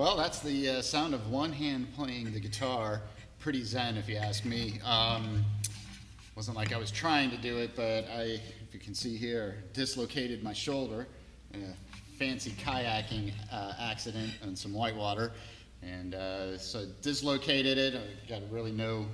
Well, that's the sound of one hand playing the guitar. Pretty zen, if you ask me. Wasn't like I was trying to do it, but if you can see here, dislocated my shoulder in a fancy kayaking accident on some whitewater. And so dislocated it. I got really no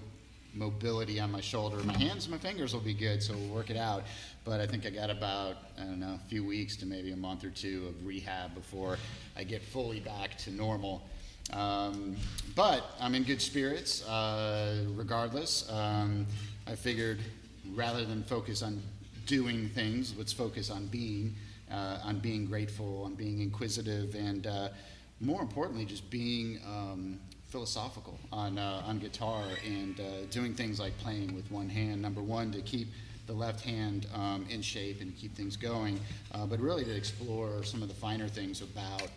mobility on my shoulder. My hands and my fingers will be good, so we'll work it out. But I think I got about, I don't know, a few weeks to maybe a month or two of rehab before I get fully back to normal. But I'm in good spirits regardless. I figured rather than focus on doing things, let's focus on being grateful, on being inquisitive, and more importantly, just being philosophical on guitar and doing things like playing with one hand. Number one, to keep the left hand in shape and keep things going, but really to explore some of the finer things about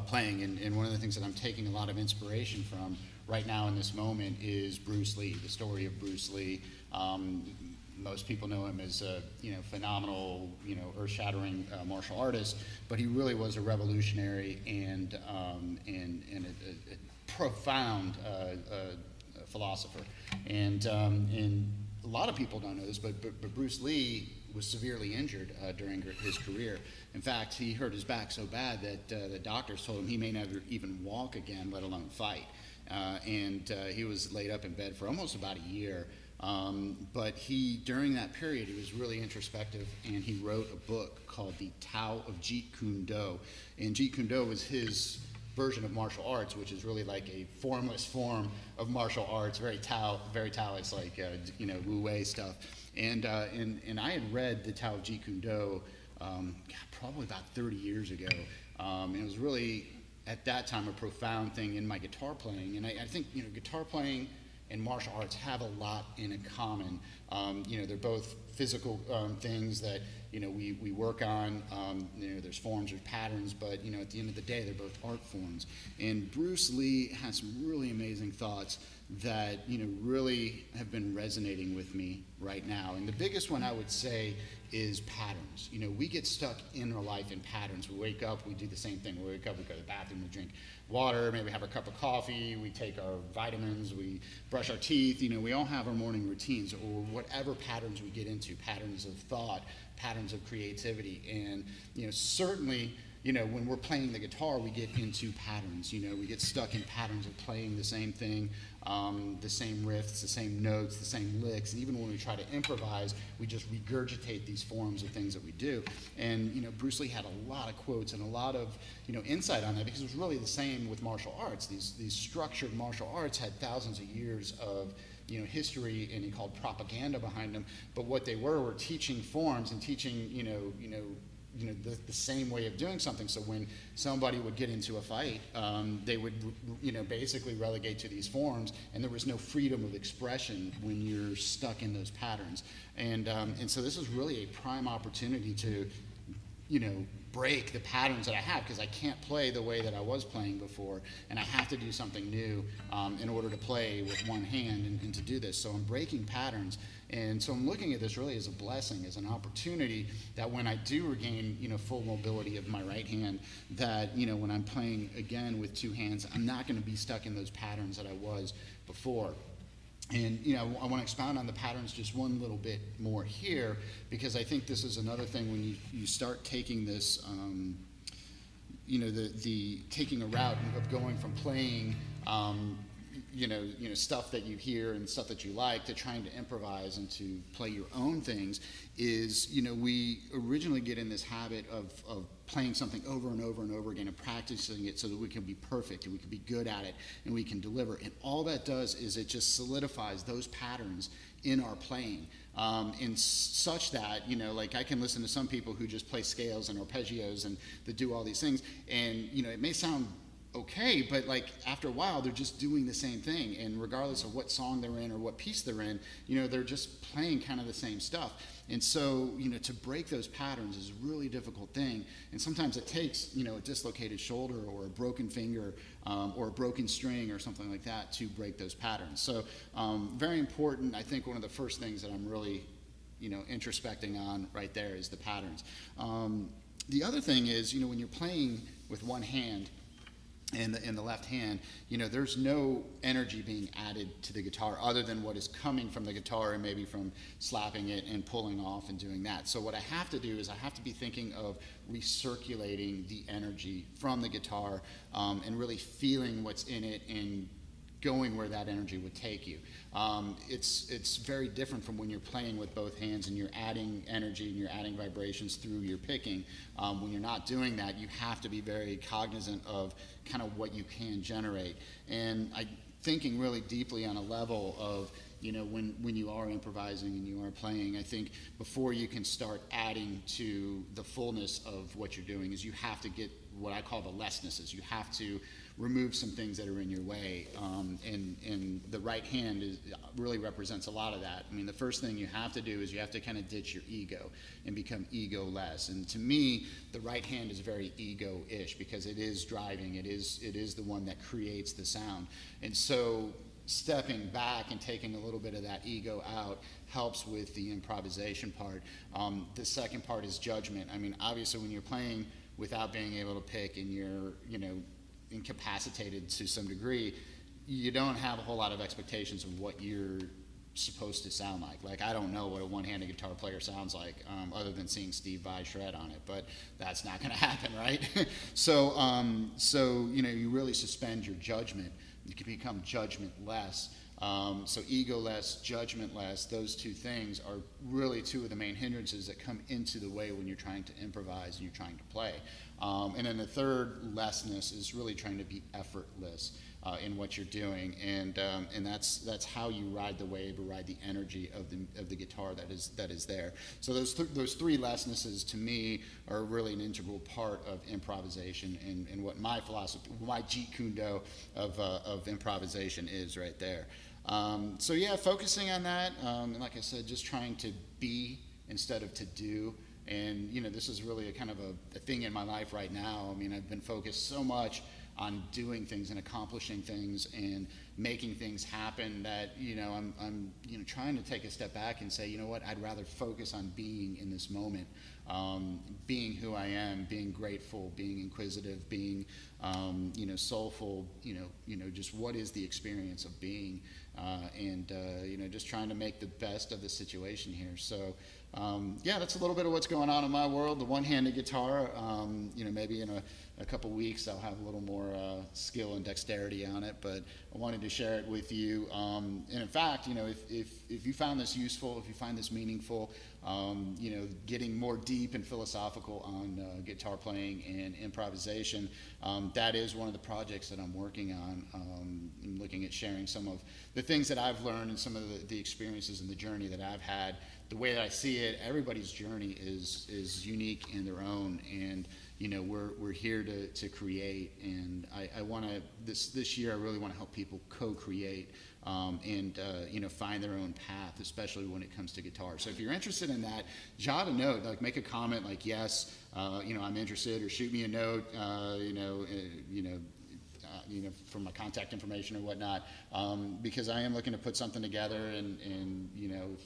playing. And one of the things that I'm taking a lot of inspiration from right now in this moment is Bruce Lee, the story of Bruce Lee. Most people know him as a phenomenal, earth-shattering martial artist, but he really was a revolutionary and a profound philosopher. And a lot of people don't know this, but Bruce Lee was severely injured during his career. In fact, he hurt his back so bad that the doctors told him he may never even walk again, let alone fight. And he was laid up in bed for almost about a year. But during that period, he was really introspective, and he wrote a book called The Tao of Jeet Kune Do. And Jeet Kune Do was his version of martial arts, which is really like a formless form of martial arts, very Taoist, like Wu Wei stuff. And I had read The Tao of Jeet Kune Do probably about 30 years ago. And it was really at that time a profound thing in my guitar playing. And I think guitar playing and martial arts have a lot in common. They're both physical things that we work on. There's forms or patterns, but at the end of the day, they're both art forms. And Bruce Lee has some really amazing thoughts that really have been resonating with me right now. And the biggest one I would say is patterns. We get stuck in our life in patterns. We wake up, we do the same thing. We wake up, we go to the bathroom, we drink water, maybe have a cup of coffee, we take our vitamins, we brush our teeth. We all have our morning routines, or whatever patterns we get into, patterns of thought, patterns of creativity. And certainly when we're playing the guitar, we get into patterns. We get stuck in patterns of playing the same thing, the same riffs, the same notes, the same licks. And even when we try to improvise, we just regurgitate these forms of things that we do. And Bruce Lee had a lot of quotes and a lot of insight on that, because it was really the same with martial arts. These structured martial arts had thousands of years of history, and he called propaganda behind them. But what they were teaching forms and teaching the same way of doing something. So when somebody would get into a fight, they would basically relegate to these forms, and there was no freedom of expression when you're stuck in those patterns. And so this is really a prime opportunity to break the patterns that I have, because I can't play the way that I was playing before, and I have to do something new in order to play with one hand and to do this. So I'm breaking patterns, and so I'm looking at this really as a blessing, as an opportunity that when I do regain full mobility of my right hand, that when I'm playing again with two hands, I'm not going to be stuck in those patterns that I was before. And I want to expound on the patterns just one little bit more here, because I think this is another thing when you start taking this, taking a route of going from playing, stuff that you hear and stuff that you like, to trying to improvise and to play your own things, is we originally get in this habit of playing something over and over and over again and practicing it so that we can be perfect and we can be good at it and we can deliver. And all that does is it just solidifies those patterns in our playing, in such that like I can listen to some people who just play scales and arpeggios and that do all these things, and it may sound okay, but like after a while they're just doing the same thing, and regardless of what song they're in or what piece they're in, they're just playing kind of the same stuff. And so to break those patterns is a really difficult thing, and sometimes it takes a dislocated shoulder or a broken finger or a broken string or something like that to break those patterns. So very important. I think one of the first things that I'm really introspecting on right there is the patterns. The other thing is when you're playing with one hand, in the left hand, there's no energy being added to the guitar other than what is coming from the guitar and maybe from slapping it and pulling off and doing that. So what I have to do is I have to be thinking of recirculating the energy from the guitar, and really feeling what's in it and going where that energy would take you. It's very different from when you're playing with both hands and you're adding energy and you're adding vibrations through your picking. When you're not doing that, you have to be very cognizant of kind of what you can generate. And thinking really deeply on a level of, when you are improvising and you are playing, I think before you can start adding to the fullness of what you're doing is you have to get what I call the lessnesses. You have to remove some things that are in your way, and the right hand really represents a lot of that. I mean, the first thing you have to do is you have to kind of ditch your ego and become ego-less. And to me, the right hand is very ego-ish because it is driving. It is the one that creates the sound. And so stepping back and taking a little bit of that ego out helps with the improvisation part. The second part is judgment. I mean, obviously, when you're playing without being able to pick and you're, incapacitated to some degree, you don't have a whole lot of expectations of what you're supposed to sound like. Like, I don't know what a one-handed guitar player sounds like, other than seeing Steve Vai shred on it, but that's not going to happen, right? So you really suspend your judgment. You can become judgment-less. So ego-less, judgment-less, those two things are really two of the main hindrances that come into the way when you're trying to improvise and you're trying to play. And then the third lessness is really trying to be effortless in what you're doing, and that's how you ride the wave or ride the energy of the guitar that is there. So those three lessnesses to me are really an integral part of improvisation and what my philosophy, my Jeet Kune Do of improvisation is right there. So yeah, focusing on that, and like I said, just trying to be instead of to do. And this is really a kind of a thing in my life right now. I mean, I've been focused so much on doing things and accomplishing things and making things happen that I'm trying to take a step back and say, what, I'd rather focus on being in this moment, being who I am, being grateful, being inquisitive, being soulful, just what is the experience of being, and just trying to make the best of the situation here. So yeah, that's a little bit of what's going on in my world. The one-handed guitar, maybe in a couple weeks I'll have a little more skill and dexterity on it, but I wanted to share it with you. And in fact, if you found this useful, if you find this meaningful, getting more deep and philosophical on guitar playing and improvisation, that is one of the projects that I'm working on. I'm looking at sharing some of the things that I've learned and some of the experiences and the journey that I've had. The way that I see it, everybody's journey is unique in their own, and we're here to create. And I want to this year I really want to help people co-create and find their own path, especially when it comes to guitar. So if you're interested in that, jot a note, like make a comment like yes, I'm interested, or shoot me a note, for my contact information or whatnot, because I am looking to put something together, and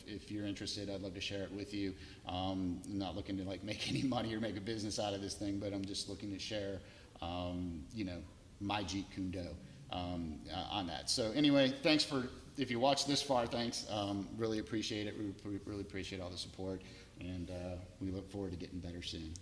if you're interested, I'd love to share it with you. I'm not looking to make any money or make a business out of this thing, but I'm just looking to share, my Jeet Kune Do on that. So anyway, thanks if you watched this far, thanks. Really appreciate it. We really appreciate all the support, and we look forward to getting better soon.